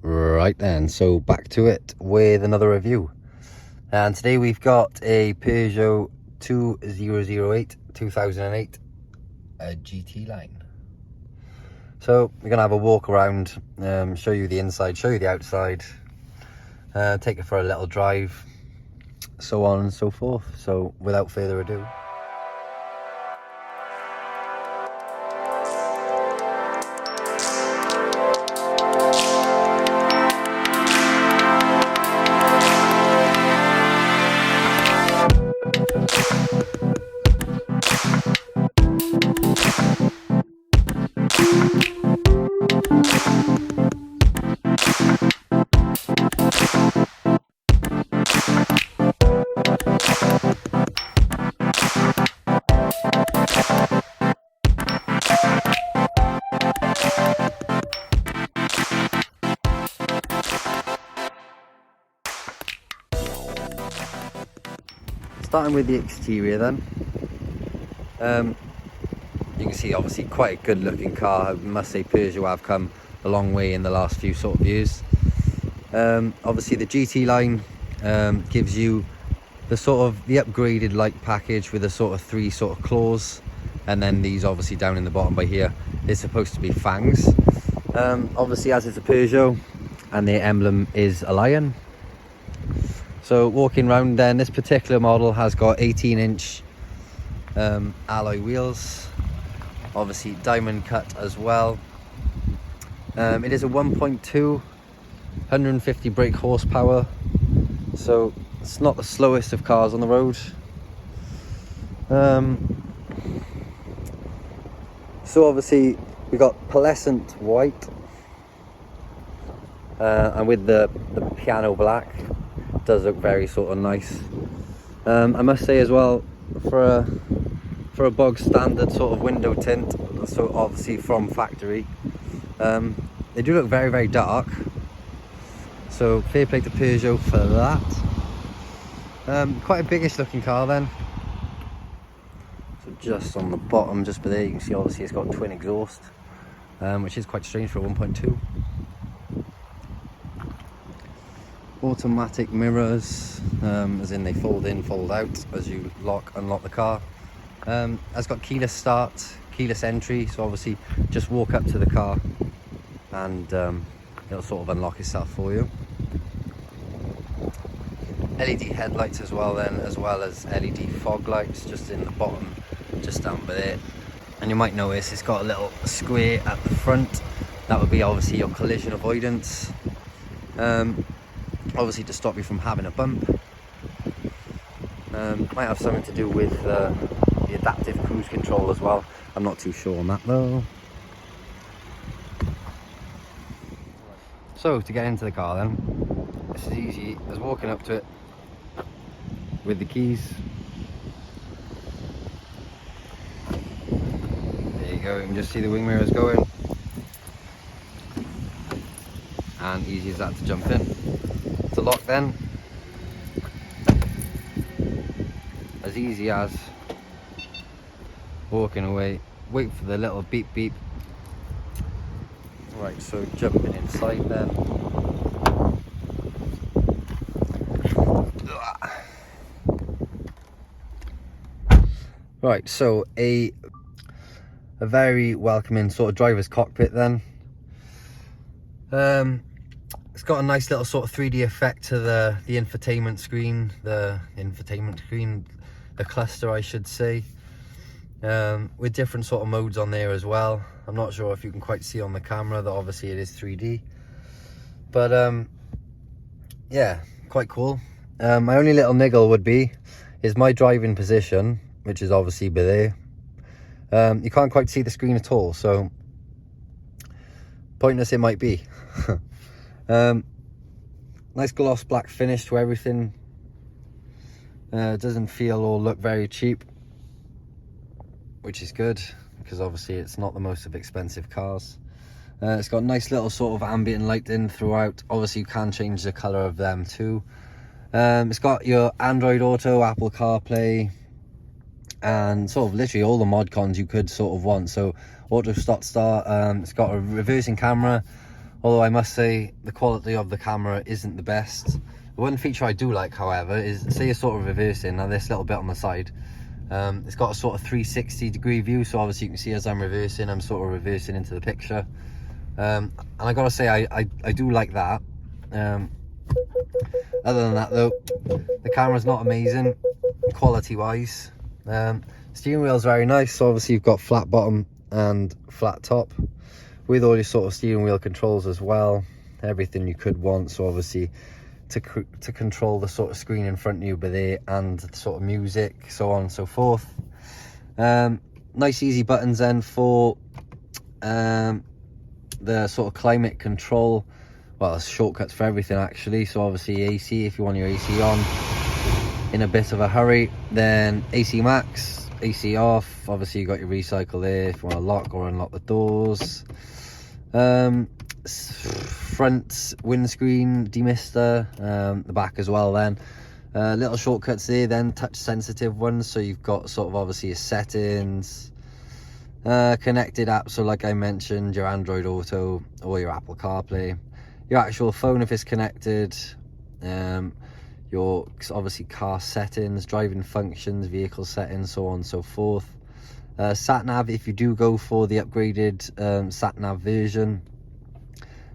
Right then, so back to it with another review. And today we've got a Peugeot 2008 2008 GT Line. So we're going to have a walk around, show you the inside, show you the outside, take it for a little drive, so on and so forth. So without further ado, starting with the exterior then. You can see obviously quite a good looking car. I must say Peugeot have come a long way in the last few sort of years. Obviously the GT Line gives you the upgraded light package with a sort of three sort of claws, and then these obviously down in the bottom by here is supposed to be fangs. Obviously, as it's a Peugeot and the emblem is a lion. So walking around then, this particular model has got 18-inch alloy wheels, obviously diamond cut as well. It is a 1.2, 150 brake horsepower, so it's not the slowest of cars on the road. So obviously we got pearlescent white, and with the piano black, does look very sort of nice. I must say as well, for a bog standard sort of window tint, so obviously from factory, they do look very, very dark, so fair play to Peugeot for that. Quite a biggish looking car then. So just on the bottom, just there, you can see obviously it's got twin exhaust, which is quite strange for a 1.2. Automatic mirrors, as in they fold in, fold out as you unlock the car. It's got keyless start, keyless entry, so obviously just walk up to the car and it'll sort of unlock itself for you. LED headlights as well then, as well as LED fog lights just in the bottom, just down by there. And you might notice it's got a little square at the front. That would be obviously your collision avoidance. Obviously to stop you from having a bump. Might have something to do with the adaptive cruise control as well. I'm not too sure on that though. So to get into the car then, this is easy as walking up to it with the keys. There you go, you can just see the wing mirrors going. And easy as that to jump in. To lock then, as easy as walking away, wait for the little beep beep. Right, so jumping inside then. Right, so a very welcoming sort of driver's cockpit then. It's got a nice little sort of 3D effect to the infotainment screen, the cluster I should say, with different sort of modes on there as well. I'm not sure if you can quite see on the camera that obviously it is 3D, but yeah, quite cool. My only little niggle would be is my driving position, which is obviously by there. You can't quite see the screen at all, so pointless it might be. Nice gloss black finish to everything. It doesn't feel or look very cheap, which is good because obviously it's not the most expensive cars. It's got nice little sort of ambient lighting throughout. Obviously you can change the color of them too. It's got your Android Auto, Apple CarPlay, and sort of literally all the mod cons you could sort of want. So auto stop start, it's got a reversing camera, although I must say the quality of the camera isn't the best. The one feature I do like, however, is say you're sort of reversing, now this little bit on the side, it's got a sort of 360 degree view, so obviously you can see as I'm reversing, I'm sort of reversing into the picture. And I gotta say I do like that. Other than that though, the camera's not amazing quality wise. Steering wheel's very nice, so obviously you've got flat bottom and flat top with all your sort of steering wheel controls as well, everything you could want. So obviously to control the sort of screen in front of you by there, and the sort of music, so on and so forth. Nice easy buttons then for the sort of climate control. Well, shortcuts for everything actually. So obviously AC, if you want your AC on in a bit of a hurry, then AC max, AC off. Obviously you got your recycle there if you want to lock or unlock the doors. Front windscreen demister, the back as well then. Little shortcuts there then, touch sensitive ones, so you've got sort of obviously your settings, connected apps, so like I mentioned, your Android Auto or your Apple CarPlay, your actual phone if it's connected, your obviously car settings, driving functions, vehicle settings, so on and so forth. Sat nav if you do go for the upgraded sat nav version,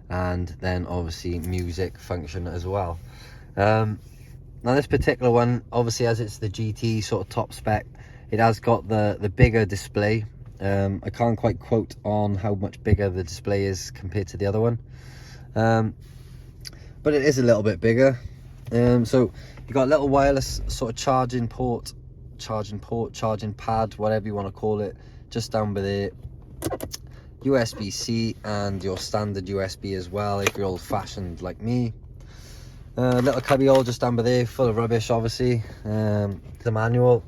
and then obviously music function as well. Now this particular one, obviously as it's the GT sort of top spec, it has got the bigger display. I can't quite quote on how much bigger the display is compared to the other one, but it is a little bit bigger. So you've got a little wireless sort of charging pad, whatever you want to call it, just down by there. USB-C and your standard USB as well if you're old-fashioned like me. Little cubby hole just down by there, full of rubbish obviously. The manual,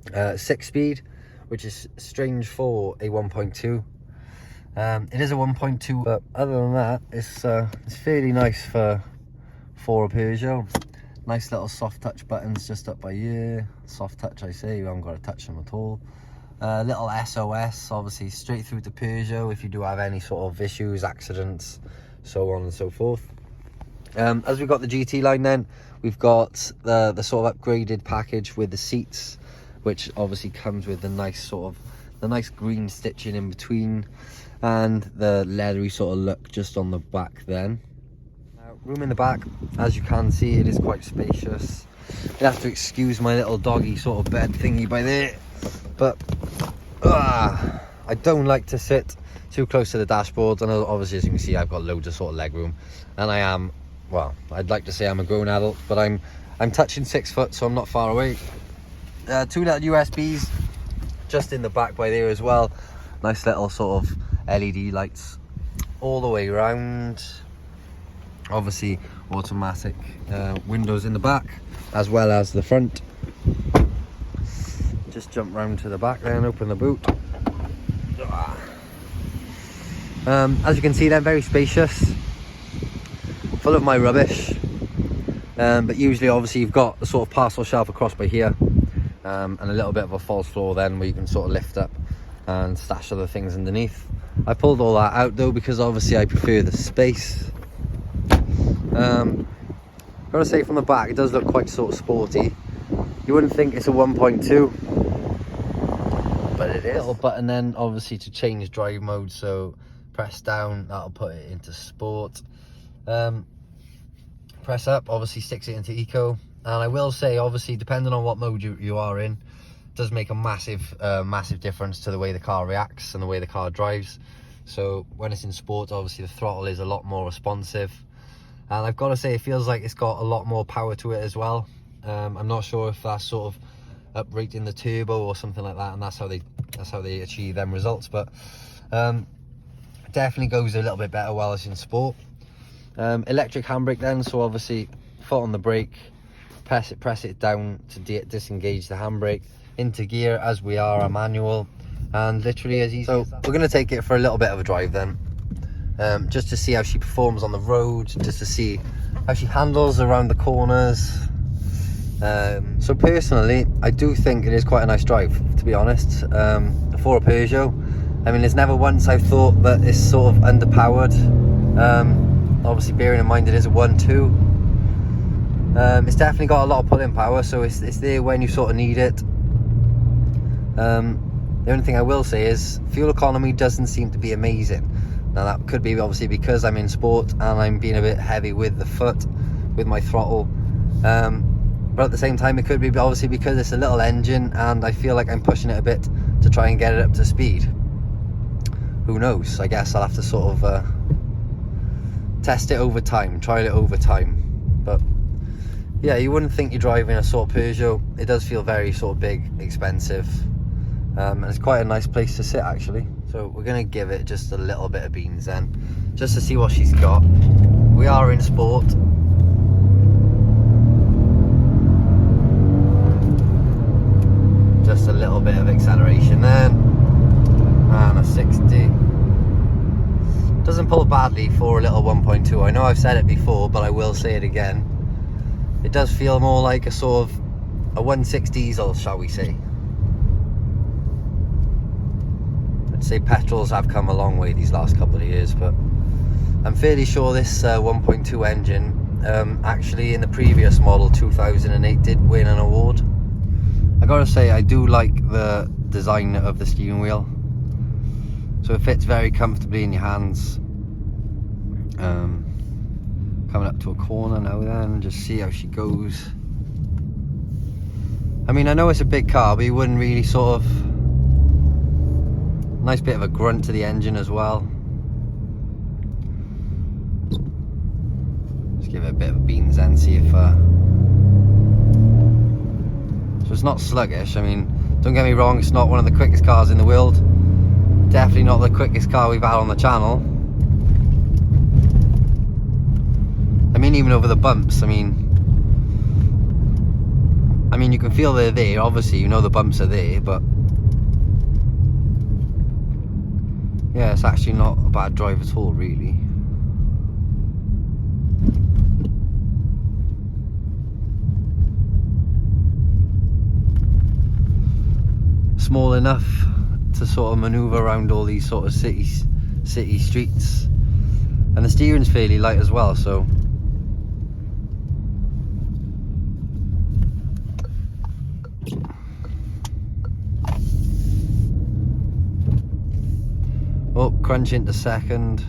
6-speed, which is strange for a 1.2. It is a 1.2, but other than that, it's fairly nice for a Peugeot. Nice little soft touch buttons just up by here. Soft touch, I say, you haven't got to touch them at all. Little SOS, obviously straight through to Peugeot if you do have any sort of issues, accidents, so on and so forth. As we've got the GT line then, we've got the sort of upgraded package with the seats, which obviously comes with the nice green stitching in between, and the leathery sort of look just on the back then. Room in the back, as you can see, it is quite spacious. You have to excuse my little doggy sort of bed thingy by there, but I don't like to sit too close to the dashboard, and obviously as you can see I've got loads of sort of leg room, and I am, well, I'd like to say I'm a grown adult, but I'm touching 6 foot, so I'm not far away. 2 little USBs just in the back by there as well. Nice little sort of LED lights all the way around. Obviously automatic windows in the back as well as the front. Just jump round to the back there and open the boot. As you can see then, very spacious, full of my rubbish, but usually obviously you've got the sort of parcel shelf across by here, and a little bit of a false floor then where you can sort of lift up and stash other things underneath. I pulled all that out though because obviously I prefer the space. Gotta say, from the back it does look quite sort of sporty. You wouldn't think it's a 1.2, but it is. Little button then obviously to change drive mode, so press down, that'll put it into sport. Press up, obviously sticks it into eco. And I will say, obviously depending on what mode you are in, it does make a massive difference to the way the car reacts and the way the car drives. So when it's in sport, obviously the throttle is a lot more responsive, and I've got to say it feels like it's got a lot more power to it as well. I'm not sure if that's sort of uprating the turbo or something like that, and that's how they achieve them results, but definitely goes a little bit better while it's in sport. Electric handbrake then, so obviously foot on the brake, press it down to disengage the handbrake, into gear as we are a manual, and literally as easy. So we're going to take it for a little bit of a drive then, just to see how she performs on the road, just to see how she handles around the corners. So personally, I do think it is quite a nice drive, to be honest, for a Peugeot. I mean, there's never once I've thought that it's sort of underpowered. Obviously bearing in mind it is a 1.2. It's definitely got a lot of pulling power, so it's there when you sort of need it. The only thing I will say is fuel economy doesn't seem to be amazing. Now that could be obviously because I'm in sport and I'm being a bit heavy with the foot, with my throttle. But at the same time, it could be obviously because it's a little engine and I feel like I'm pushing it a bit to try and get it up to speed. Who knows? I guess I'll have to sort of test it over time, trial it over time. But yeah, you wouldn't think you're driving a sort of Peugeot. It does feel very sort of big, expensive, and it's quite a nice place to sit actually. So we're gonna give it just a little bit of beans then, just to see what she's got. We are in sport. Just a little bit of acceleration then, and a 60. Doesn't pull badly for a little 1.2. I know I've said it before, but I will say it again. It does feel more like a sort of a 1.6 diesel, shall we say. I'd say petrols have come a long way these last couple of years, but I'm fairly sure this 1.2 engine actually in the previous model 2008 did win an award. I gotta say, I do like the design of the steering wheel, so it fits very comfortably in your hands. Coming up to a corner now then, just see how she goes. I mean, I know it's a big car, but you wouldn't really sort of... Nice bit of a grunt to the engine as well. Just give it a bit of beans then, see if... So it's not sluggish. I mean, don't get me wrong, it's not one of the quickest cars in the world. Definitely not the quickest car we've had on the channel. I mean, even over the bumps, I mean, you can feel they're there. Obviously, you know the bumps are there, but yeah, it's actually not a bad drive at all, really. Small enough to sort of maneuver around all these sort of city streets, and the steering's fairly light as well, so oh, crunch into second.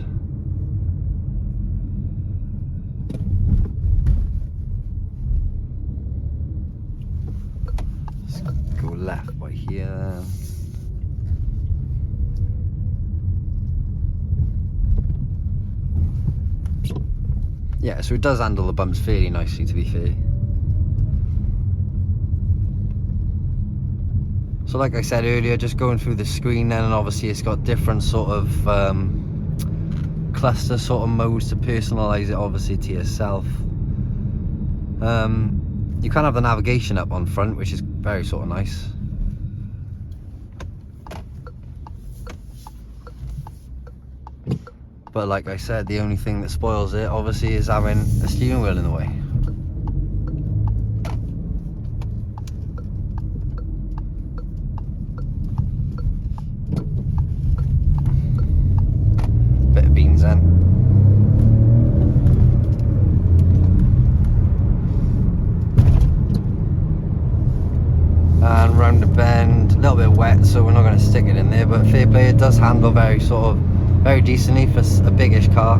Let's go left by here. Yeah, so it does handle the bumps fairly nicely, to be fair. So like I said earlier, just going through the screen then, and obviously it's got different sort of cluster sort of modes to personalise it obviously to yourself. You can have the navigation up on front, which is very sort of nice. But like I said, the only thing that spoils it obviously is having a steering wheel in the way. Bit of beans then. And round the bend, a little bit wet, so we're not going to stick it in there, but fair play, it does handle very decently for a biggish car.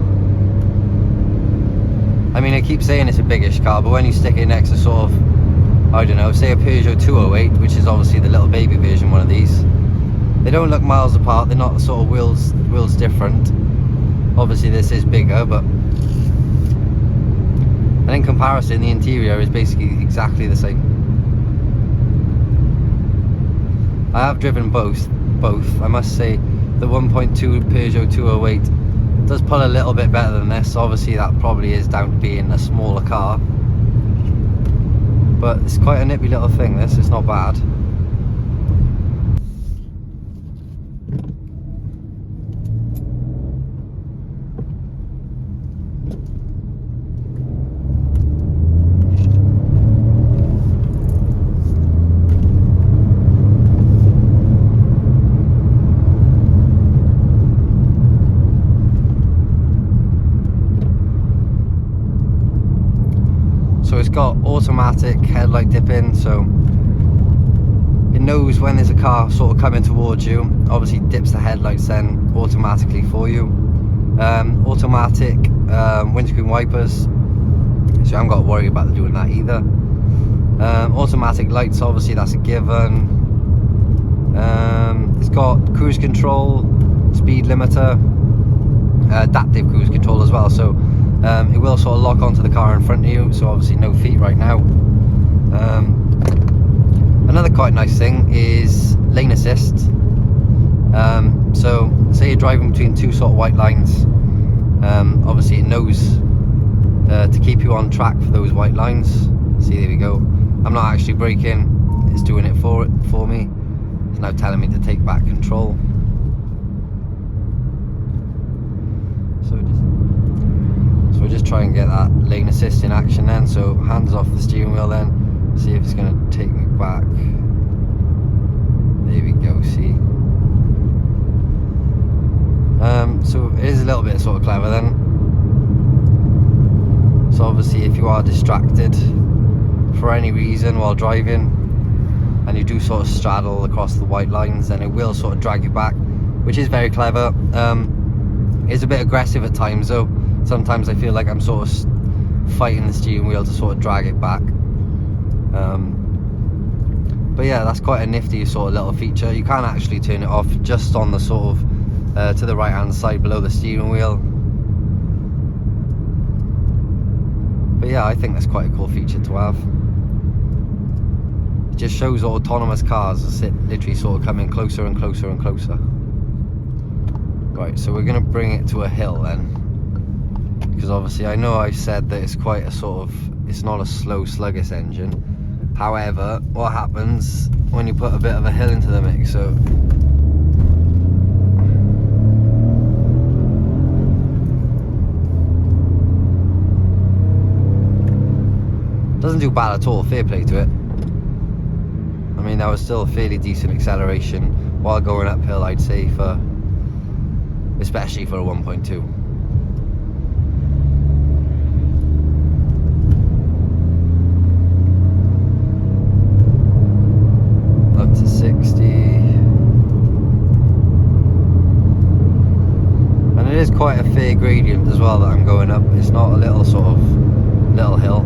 I mean, I keep saying it's a biggish car, but when you stick it next to sort of, I don't know, say a Peugeot 208, which is obviously the little baby version one of these, they don't look miles apart. They're not sort of wheels different. Obviously this is bigger, but and in comparison the interior is basically exactly the same. I have driven both. I must say the 1.2 Peugeot 208 does pull a little bit better than this. Obviously that probably is down to being a smaller car, but it's quite a nippy little thing, this. It's not bad. So it's got automatic headlight dipping, so it knows when there's a car sort of coming towards you. Obviously dips the headlights then automatically for you. Automatic windscreen wipers, so I haven't got to worry about doing that either. Automatic lights, obviously that's a given. It's got cruise control, speed limiter, adaptive cruise control as well, so it will sort of lock onto the car in front of you, so obviously no feet right now. Another quite nice thing is lane assist. So say you're driving between two sort of white lines, obviously it knows to keep you on track for those white lines. See, there we go. I'm not actually braking, it's doing it for me. It's now telling me to take back control. So we'll just try and get that lane assist in action then. So hands off the steering wheel then, see if it's going to take me back. There we go, see. So it is a little bit sort of clever then. So obviously if you are distracted for any reason while driving and you do sort of straddle across the white lines, then it will sort of drag you back, which is very clever. It's a bit aggressive at times though. Sometimes I feel like I'm sort of fighting the steering wheel to sort of drag it back. But yeah, that's quite a nifty sort of little feature. You can actually turn it off just on the sort of to the right hand side below the steering wheel. But yeah, I think that's quite a cool feature to have. It just shows that autonomous cars are literally sort of coming closer and closer and closer. Right, so we're going to bring it to a hill then, because obviously I know I said that it's quite a sort of, it's not a slow sluggish engine. However, what happens when you put a bit of a hill into the mix? So doesn't do bad at all, fair play to it. I mean, that was still a fairly decent acceleration while going uphill, I'd say, for especially for a 1.2. Up to 60. And it is quite a fair gradient as well that I'm going up. It's not a little sort of little hill.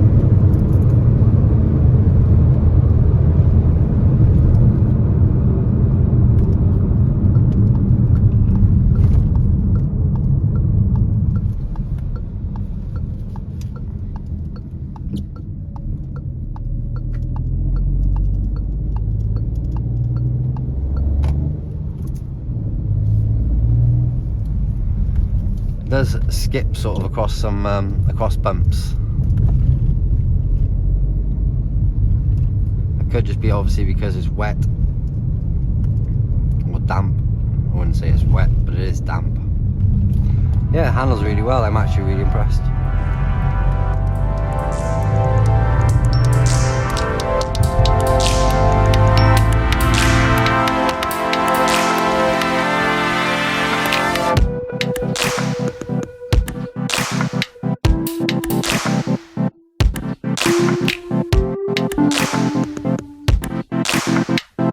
Does skip sort of across some across bumps. It could just be obviously because it's wet or damp. I wouldn't say it's wet, but it is damp. Yeah, it handles really well. I'm actually really impressed.